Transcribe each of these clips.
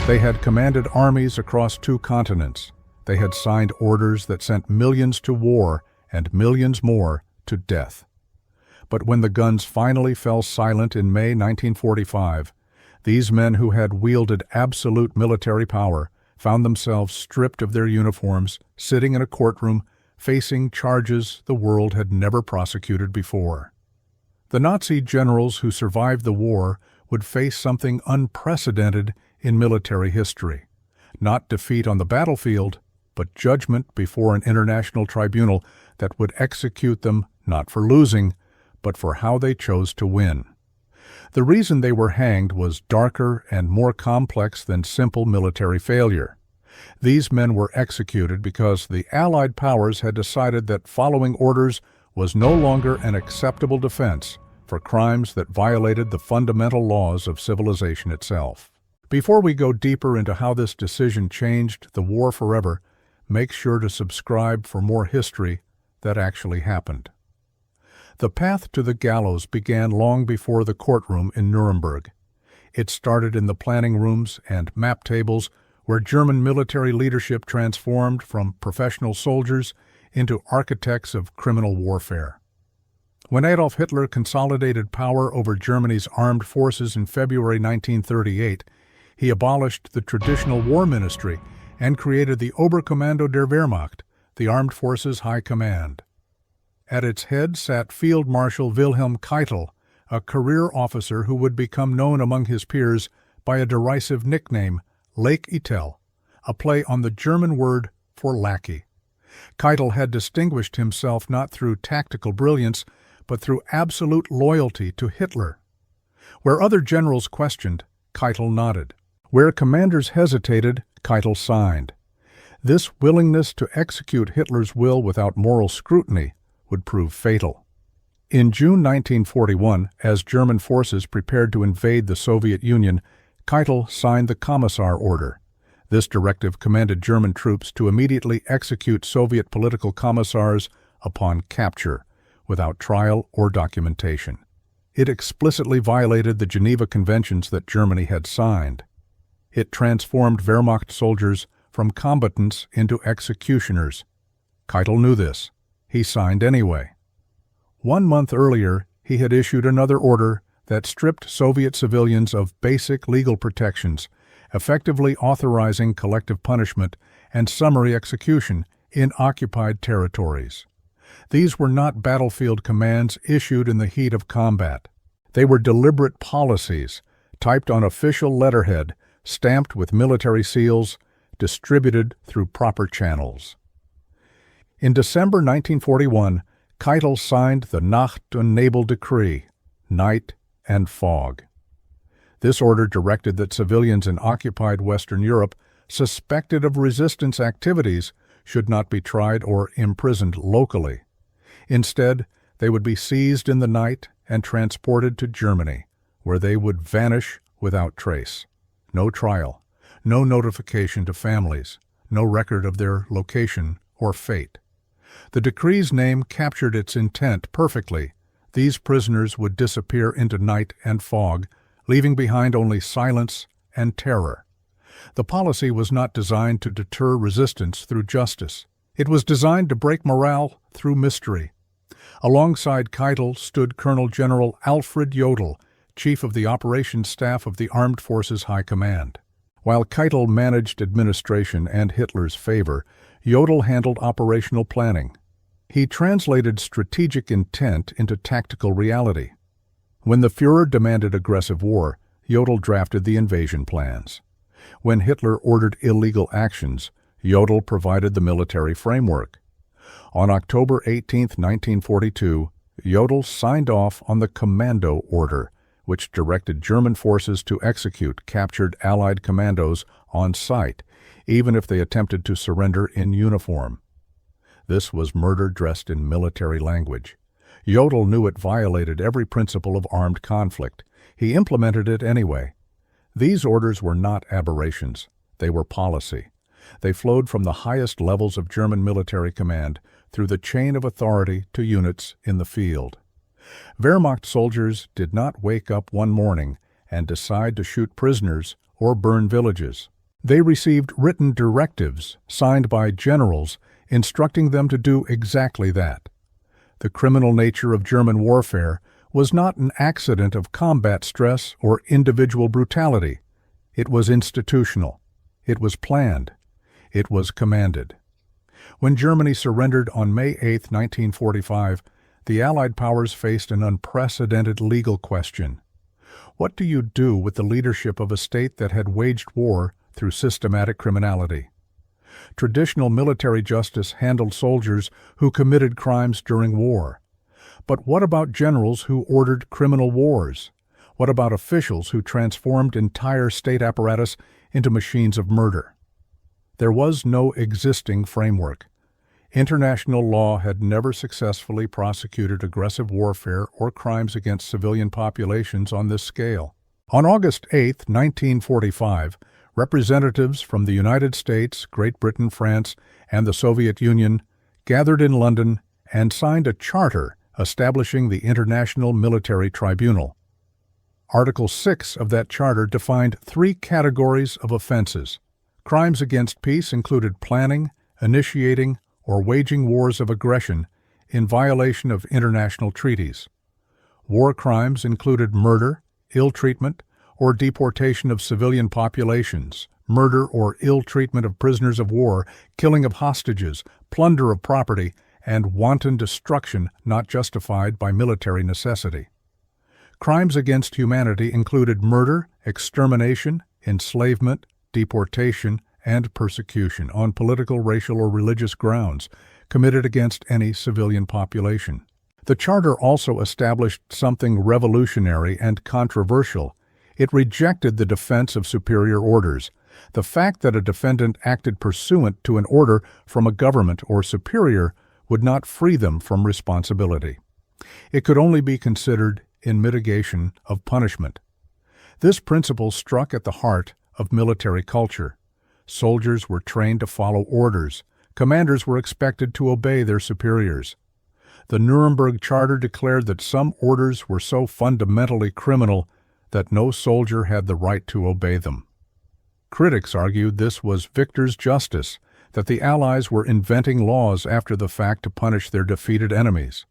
They had commanded armies across 2 continents. They had signed orders that sent millions to war and millions more to death. But when the guns finally fell silent in May 1945, these men who had wielded absolute military power found themselves stripped of their uniforms, sitting in a courtroom, facing charges the world had never prosecuted before. The Nazi generals who survived the war would face something unprecedented in military history. Not defeat on the battlefield, but judgment before an international tribunal that would execute them not for losing, but for how they chose to win. The reason they were hanged was darker and more complex than simple military failure. These men were executed because the Allied powers had decided that following orders was no longer an acceptable defense for crimes that violated the fundamental laws of civilization itself. Before we go deeper into how this decision changed the war forever, make sure to subscribe for more history that actually happened. The path to the gallows began long before the courtroom in Nuremberg. It started in the planning rooms and map tables where German military leadership transformed from professional soldiers into architects of criminal warfare. When Adolf Hitler consolidated power over Germany's armed forces in February 1938, he abolished the traditional war ministry and created the Oberkommando der Wehrmacht, the Armed Forces High Command. At its head sat Field Marshal Wilhelm Keitel, a career officer who would become known among his peers by a derisive nickname, Lake Itel, a play on the German word for lackey. Keitel had distinguished himself not through tactical brilliance, but through absolute loyalty to Hitler. Where other generals questioned, Keitel nodded. Where commanders hesitated, Keitel signed. This willingness to execute Hitler's will without moral scrutiny would prove fatal. In June 1941, as German forces prepared to invade the Soviet Union, Keitel signed the Commissar Order. This directive commanded German troops to immediately execute Soviet political commissars upon capture, without trial or documentation. It explicitly violated the Geneva Conventions that Germany had signed. It transformed Wehrmacht soldiers from combatants into executioners. Keitel knew this. He signed anyway. 1 month earlier, he had issued another order that stripped Soviet civilians of basic legal protections, effectively authorizing collective punishment and summary execution in occupied territories. These were not battlefield commands issued in the heat of combat. They were deliberate policies, typed on official letterhead, stamped with military seals, distributed through proper channels. In December 1941, Keitel signed the Nacht- und Nebel Decree, Night and Fog. This order directed that civilians in occupied Western Europe suspected of resistance activities should not be tried or imprisoned locally. Instead, they would be seized in the night and transported to Germany, where they would vanish without trace. No trial, no notification to families, no record of their location or fate. The decree's name captured its intent perfectly. These prisoners would disappear into night and fog, leaving behind only silence and terror. The policy was not designed to deter resistance through justice. It was designed to break morale through mystery. Alongside Keitel stood Colonel General Alfred Jodl, chief of the operations staff of the Armed Forces High Command. While Keitel managed administration and Hitler's favor, Jodl handled operational planning. He translated strategic intent into tactical reality. When the Führer demanded aggressive war, Jodl drafted the invasion plans. When Hitler ordered illegal actions, Jodl provided the military framework. On October 18, 1942, Jodl signed off on the Commando Order, which directed German forces to execute captured Allied commandos on sight, even if they attempted to surrender in uniform. This was murder dressed in military language. Jodl knew it violated every principle of armed conflict. He implemented it anyway. These orders were not aberrations. They were policy. They flowed from the highest levels of German military command through the chain of authority to units in the field. Wehrmacht soldiers did not wake up one morning and decide to shoot prisoners or burn villages. They received written directives signed by generals instructing them to do exactly that. The criminal nature of German warfare was not an accident of combat stress or individual brutality. It was institutional. It was planned. It was commanded. When Germany surrendered on May 8, 1945, the Allied powers faced an unprecedented legal question. What do you do with the leadership of a state that had waged war through systematic criminality? Traditional military justice handled soldiers who committed crimes during war. But what about generals who ordered criminal wars? What about officials who transformed entire state apparatus into machines of murder? There was no existing framework. International law had never successfully prosecuted aggressive warfare or crimes against civilian populations on this scale. On August 8, 1945, representatives from the United States, Great Britain, France, and the Soviet Union gathered in London and signed a charter establishing the International Military Tribunal. Article 6 of that charter defined 3 categories of offenses. Crimes against peace included planning, initiating, or waging wars of aggression in violation of international treaties. War crimes included murder, ill treatment, or deportation of civilian populations, murder or ill treatment of prisoners of war, killing of hostages, plunder of property, and wanton destruction not justified by military necessity. Crimes against humanity included murder, extermination, enslavement, deportation, and persecution on political, racial, or religious grounds committed against any civilian population. The Charter also established something revolutionary and controversial. It rejected the defense of superior orders. The fact that a defendant acted pursuant to an order from a government or superior would not free them from responsibility. It could only be considered in mitigation of punishment. This principle struck at the heart of military culture. Soldiers were trained to follow orders. Commanders were expected to obey their superiors. The Nuremberg Charter declared that some orders were so fundamentally criminal that no soldier had the right to obey them. Critics argued this was victor's justice, that the Allies were inventing laws after the fact to punish their defeated enemies.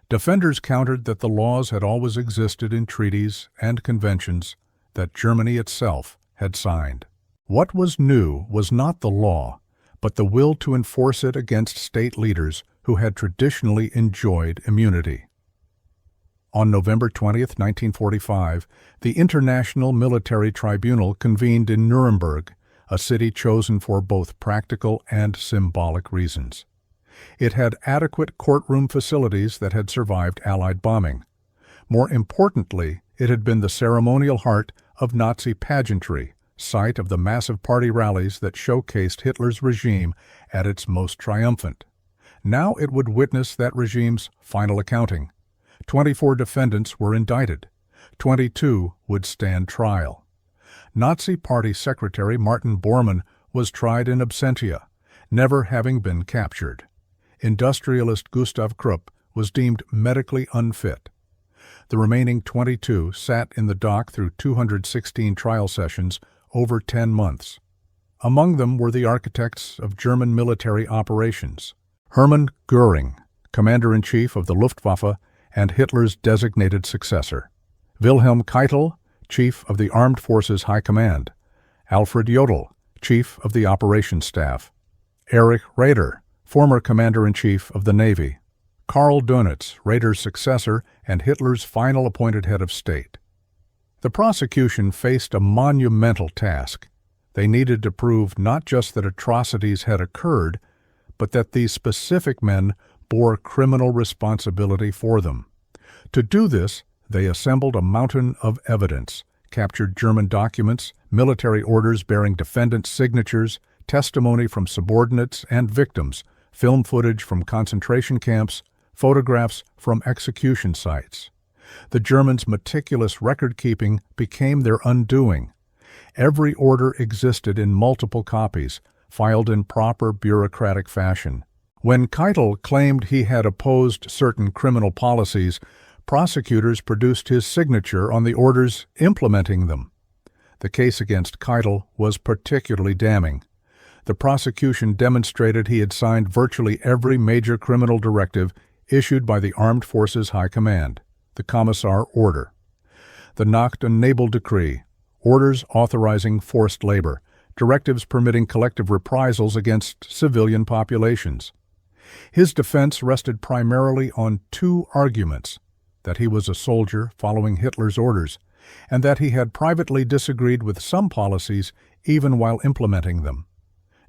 Defenders countered that the laws had always existed in treaties and conventions that Germany itself had signed. What was new was not the law, but the will to enforce it against state leaders who had traditionally enjoyed immunity. On November 20, 1945, the International Military Tribunal convened in Nuremberg, a city chosen for both practical and symbolic reasons. It had adequate courtroom facilities that had survived Allied bombing. More importantly, it had been the ceremonial heart of Nazi pageantry, site of the massive party rallies that showcased Hitler's regime at its most triumphant. Now it would witness that regime's final accounting. 24 defendants were indicted. 22 would stand trial. Nazi Party Secretary Martin Bormann was tried in absentia, never having been captured. Industrialist Gustav Krupp was deemed medically unfit. The remaining 22 sat in the dock through 216 trial sessions over 10 months. Among them were the architects of German military operations, Hermann Göring, Commander-in-Chief of the Luftwaffe and Hitler's designated successor, Wilhelm Keitel, Chief of the Armed Forces High Command, Alfred Jodl, Chief of the Operations Staff, Erich Raeder, former Commander-in-Chief of the Navy, Karl Dönitz, Raeder's successor and Hitler's final appointed head of state. The prosecution faced a monumental task. They needed to prove not just that atrocities had occurred, but that these specific men bore criminal responsibility for them. To do this, they assembled a mountain of evidence, captured German documents, military orders bearing defendants' signatures, testimony from subordinates and victims, film footage from concentration camps, photographs from execution sites. The Germans' meticulous record-keeping became their undoing. Every order existed in multiple copies, filed in proper bureaucratic fashion. When Keitel claimed he had opposed certain criminal policies, prosecutors produced his signature on the orders implementing them. The case against Keitel was particularly damning. The prosecution demonstrated he had signed virtually every major criminal directive issued by the Armed Forces High Command, the Commissar Order, the Nacht- und Nebel Decree, orders authorizing forced labor, directives permitting collective reprisals against civilian populations. His defense rested primarily on two arguments: that he was a soldier following Hitler's orders, and that he had privately disagreed with some policies even while implementing them.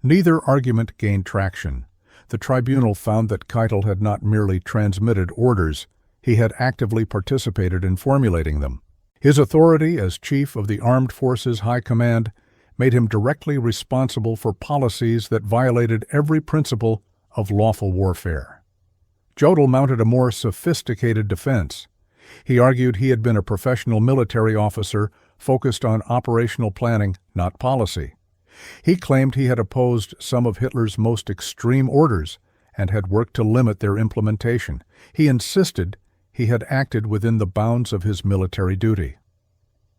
Neither argument gained traction. The tribunal found that Keitel had not merely transmitted orders, he had actively participated in formulating them. His authority as Chief of the Armed Forces High Command made him directly responsible for policies that violated every principle of lawful warfare. Jodl mounted a more sophisticated defense. He argued he had been a professional military officer focused on operational planning, not policy. He claimed he had opposed some of Hitler's most extreme orders and had worked to limit their implementation. He insisted he had acted within the bounds of his military duty.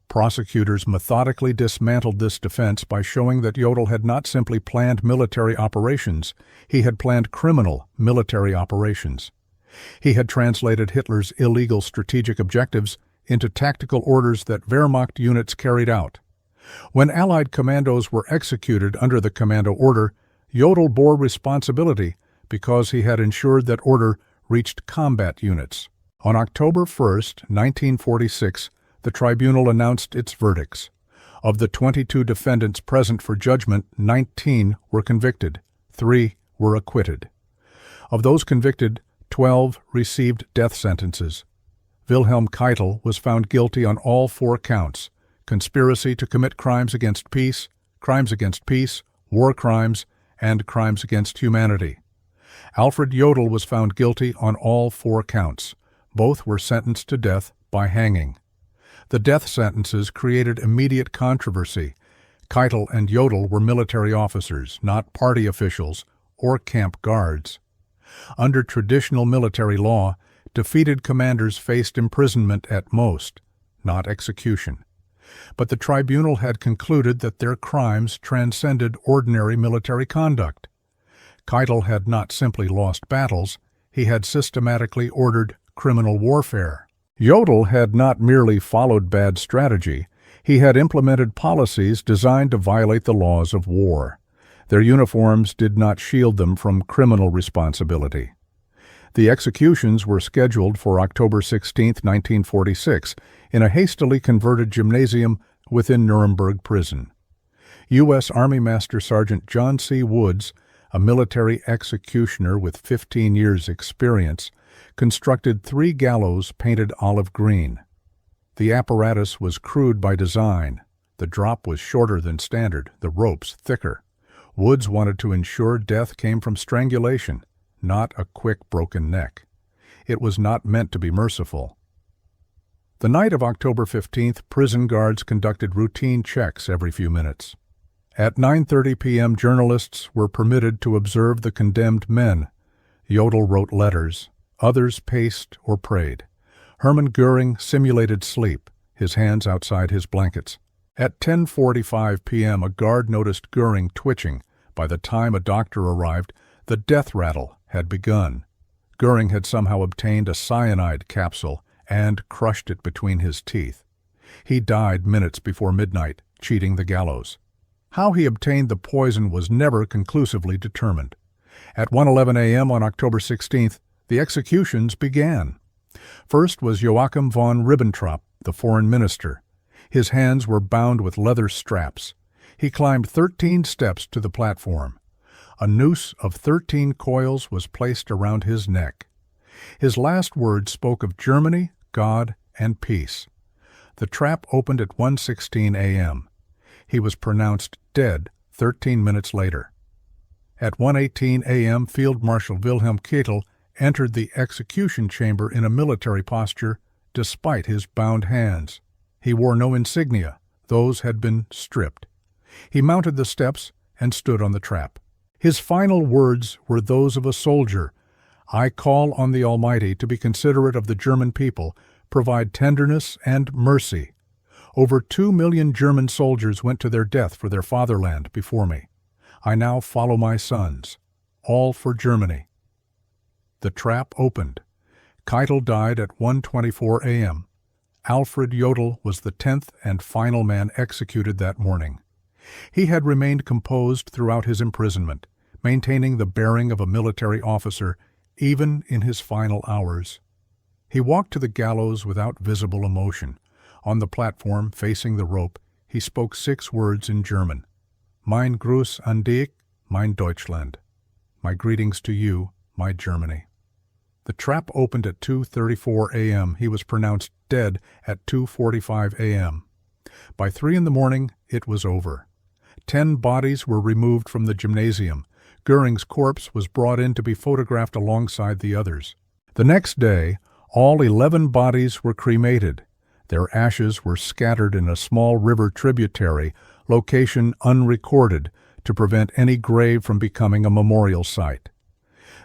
Prosecutors methodically dismantled this defense by showing that Jodl had not simply planned military operations, he had planned criminal military operations. He had translated Hitler's illegal strategic objectives into tactical orders that Wehrmacht units carried out. When Allied commandos were executed under the commando order, Jodl bore responsibility because he had ensured that order reached combat units. On October 1, 1946, the tribunal announced its verdicts. Of the 22 defendants present for judgment, 19 were convicted, 3 were acquitted. Of those convicted, 12 received death sentences. Wilhelm Keitel was found guilty on all 4 counts: conspiracy to commit crimes against peace, war crimes, and crimes against humanity. Alfred Jodl was found guilty on all 4 counts. Both were sentenced to death by hanging. The death sentences created immediate controversy. Keitel and Jodl were military officers, not party officials or camp guards. Under traditional military law, defeated commanders faced imprisonment at most, not execution. But the tribunal had concluded that their crimes transcended ordinary military conduct. Keitel had not simply lost battles, he had systematically ordered criminal warfare. Jodl had not merely followed bad strategy, he had implemented policies designed to violate the laws of war. Their uniforms did not shield them from criminal responsibility. The executions were scheduled for October 16, 1946, in a hastily converted gymnasium within Nuremberg prison. U.S. Army Master Sergeant John C. Woods, a military executioner with 15 years' experience, constructed 3 gallows painted olive green. The apparatus was crude by design. The drop was shorter than standard, the ropes thicker. Woods wanted to ensure death came from strangulation, not a quick broken neck. It was not meant to be merciful. The night of October 15th, prison guards conducted routine checks every few minutes. At 9:30 p.m., journalists were permitted to observe the condemned men. Jodl wrote letters. Others paced or prayed. Hermann Göring simulated sleep, his hands outside his blankets. At 10:45 p.m., a guard noticed Göring twitching. By the time a doctor arrived, the death rattle had begun. Göring had somehow obtained a cyanide capsule and crushed it between his teeth. He died minutes before midnight, cheating the gallows. How he obtained the poison was never conclusively determined. At 1:11 a.m. on October 16th, the executions began. First was Joachim von Ribbentrop, the foreign minister. His hands were bound with leather straps. He climbed 13 steps to the platform. A noose of 13 coils was placed around his neck. His last words spoke of Germany, God, and peace. The trap opened at 1:16 a.m. He was pronounced dead 13 minutes later. At 1:18 a.m., Field Marshal Wilhelm Keitel entered the execution chamber in a military posture despite his bound hands. He wore no insignia. Those had been stripped. He mounted the steps and stood on the trap. His final words were those of a soldier. "I call on the Almighty to be considerate of the German people, provide tenderness and mercy. Over 2 million German soldiers went to their death for their fatherland before me. I now follow my sons, all for Germany. The trap opened. Keitel died at 1:24 a.m. Alfred Jodl was the 10th and final man executed that morning. He had remained composed throughout his imprisonment, maintaining the bearing of a military officer even in his final hours. He walked to the gallows without visible emotion. On the platform, facing the rope, he spoke 6 words in German. Mein Gruß an dich, mein Deutschland. My greetings to you, my Germany. The trap opened at 2:34 a.m. He was pronounced dead at 2:45 a.m. By 3 in the morning, it was over. 10 bodies were removed from the gymnasium. Göring's corpse was brought in to be photographed alongside the others. The next day, all 11 bodies were cremated. Their ashes were scattered in a small river tributary, location unrecorded, to prevent any grave from becoming a memorial site.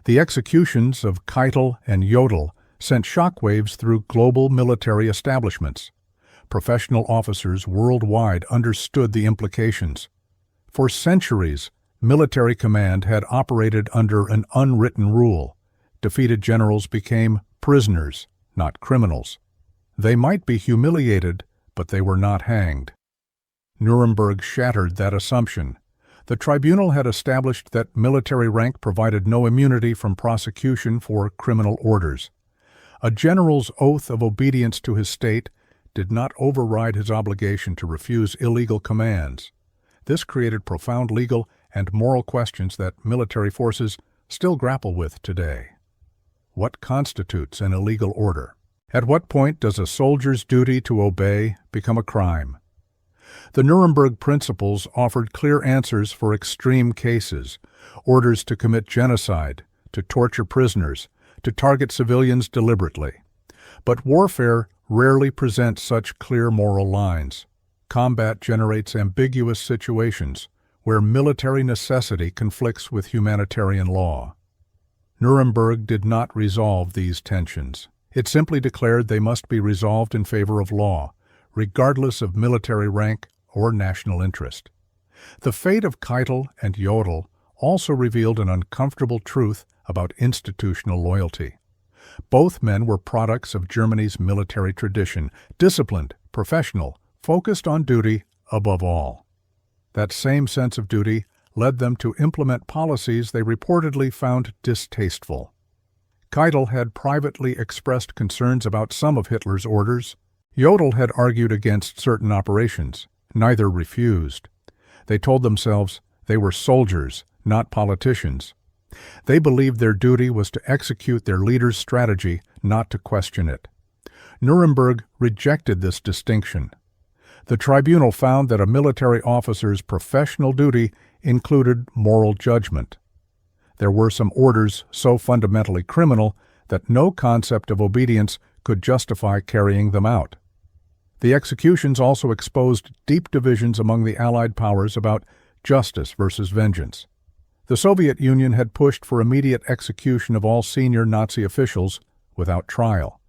The executions of Keitel and Jodl sent shockwaves through global military establishments. Professional officers worldwide understood the implications. For centuries, military command had operated under an unwritten rule. Defeated generals became prisoners, not criminals. They might be humiliated, but they were not hanged. Nuremberg shattered that assumption. The tribunal had established that military rank provided no immunity from prosecution for criminal orders. A general's oath of obedience to his state did not override his obligation to refuse illegal commands. This created profound legal and moral questions that military forces still grapple with today. What constitutes an illegal order? At what point does a soldier's duty to obey become a crime? The Nuremberg Principles offered clear answers for extreme cases: orders to commit genocide, to torture prisoners, to target civilians deliberately. But warfare rarely presents such clear moral lines. Combat generates ambiguous situations where military necessity conflicts with humanitarian law. Nuremberg did not resolve these tensions. It simply declared they must be resolved in favor of law, regardless of military rank or national interest. The fate of Keitel and Jodl also revealed an uncomfortable truth about institutional loyalty. Both men were products of Germany's military tradition, disciplined, professional, focused on duty above all. That same sense of duty led them to implement policies they reportedly found distasteful. Keitel had privately expressed concerns about some of Hitler's orders. Jodl had argued against certain operations. Neither refused. They told themselves they were soldiers, not politicians. They believed their duty was to execute their leader's strategy, not to question it. Nuremberg rejected this distinction. The tribunal found that a military officer's professional duty included moral judgment. There were some orders so fundamentally criminal that no concept of obedience could justify carrying them out. The executions also exposed deep divisions among the Allied powers about justice versus vengeance. The Soviet Union had pushed for immediate execution of all senior Nazi officials without trial.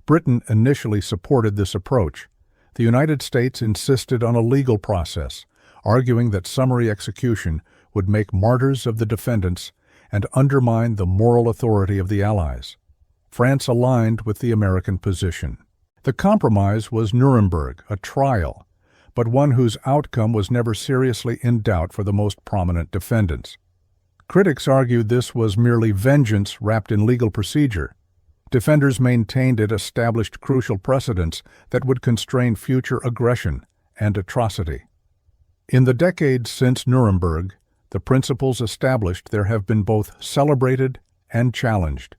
Britain initially supported this approach. The United States insisted on a legal process, arguing that summary execution would make martyrs of the defendants and undermine the moral authority of the Allies. France aligned with the American position. The compromise was Nuremberg, a trial, but one whose outcome was never seriously in doubt for the most prominent defendants. Critics argued this was merely vengeance wrapped in legal procedure. Defenders maintained it established crucial precedents that would constrain future aggression and atrocity. In the decades since Nuremberg, the principles established there have been both celebrated and challenged.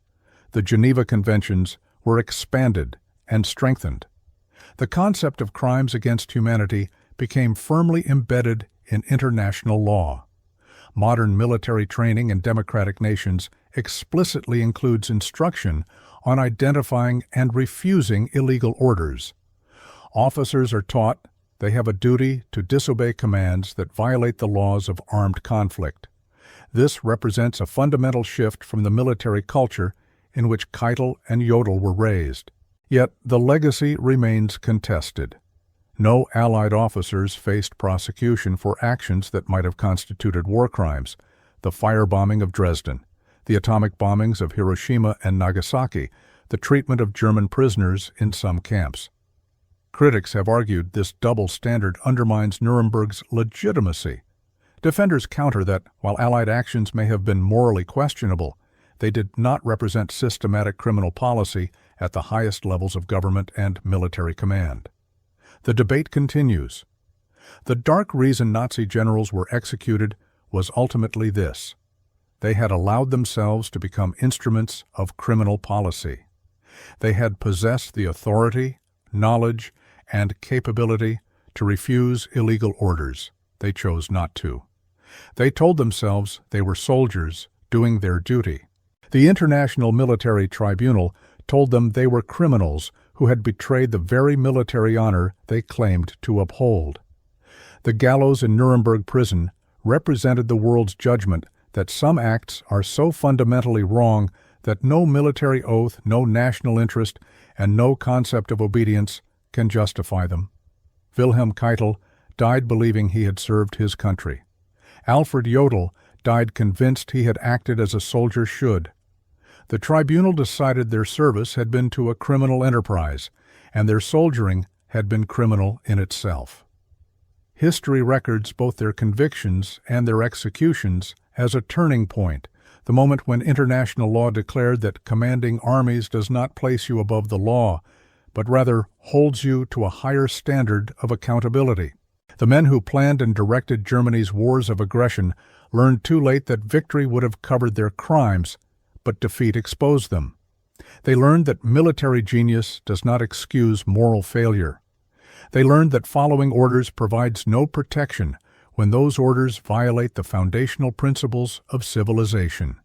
The Geneva Conventions were expanded and strengthened. The concept of crimes against humanity became firmly embedded in international law. Modern military training in democratic nations explicitly includes instruction on identifying and refusing illegal orders. Officers are taught they have a duty to disobey commands that violate the laws of armed conflict. This represents a fundamental shift from the military culture in which Keitel and Jodl were raised. Yet the legacy remains contested. No Allied officers faced prosecution for actions that might have constituted war crimes: the firebombing of Dresden, the atomic bombings of Hiroshima and Nagasaki, the treatment of German prisoners in some camps. Critics have argued this double standard undermines Nuremberg's legitimacy. Defenders counter that, while Allied actions may have been morally questionable, they did not represent systematic criminal policy at the highest levels of government and military command. The debate continues. The dark reason Nazi generals were executed was ultimately this: they had allowed themselves to become instruments of criminal policy. They had possessed the authority, knowledge, and capability to refuse illegal orders. They chose not to. They told themselves they were soldiers doing their duty. The International Military Tribunal told them they were criminals who had betrayed the very military honor they claimed to uphold. The gallows in Nuremberg prison represented the world's judgment that some acts are so fundamentally wrong that no military oath, no national interest, and no concept of obedience can justify them. Wilhelm Keitel died believing he had served his country. Alfred Jodl died convinced he had acted as a soldier should. The tribunal decided their service had been to a criminal enterprise, and their soldiering had been criminal in itself. History records both their convictions and their executions as a turning point, the moment when international law declared that commanding armies does not place you above the law, but rather holds you to a higher standard of accountability. The men who planned and directed Germany's wars of aggression learned too late that victory would have covered their crimes, but defeat exposed them. They learned that military genius does not excuse moral failure. They learned that following orders provides no protection when those orders violate the foundational principles of civilization.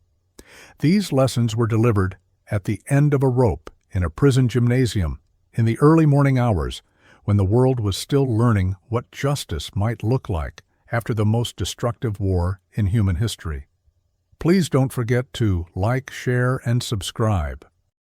These lessons were delivered at the end of a rope in a prison gymnasium in the early morning hours, when the world was still learning what justice might look like after the most destructive war in human history. Please don't forget to like, share, and subscribe.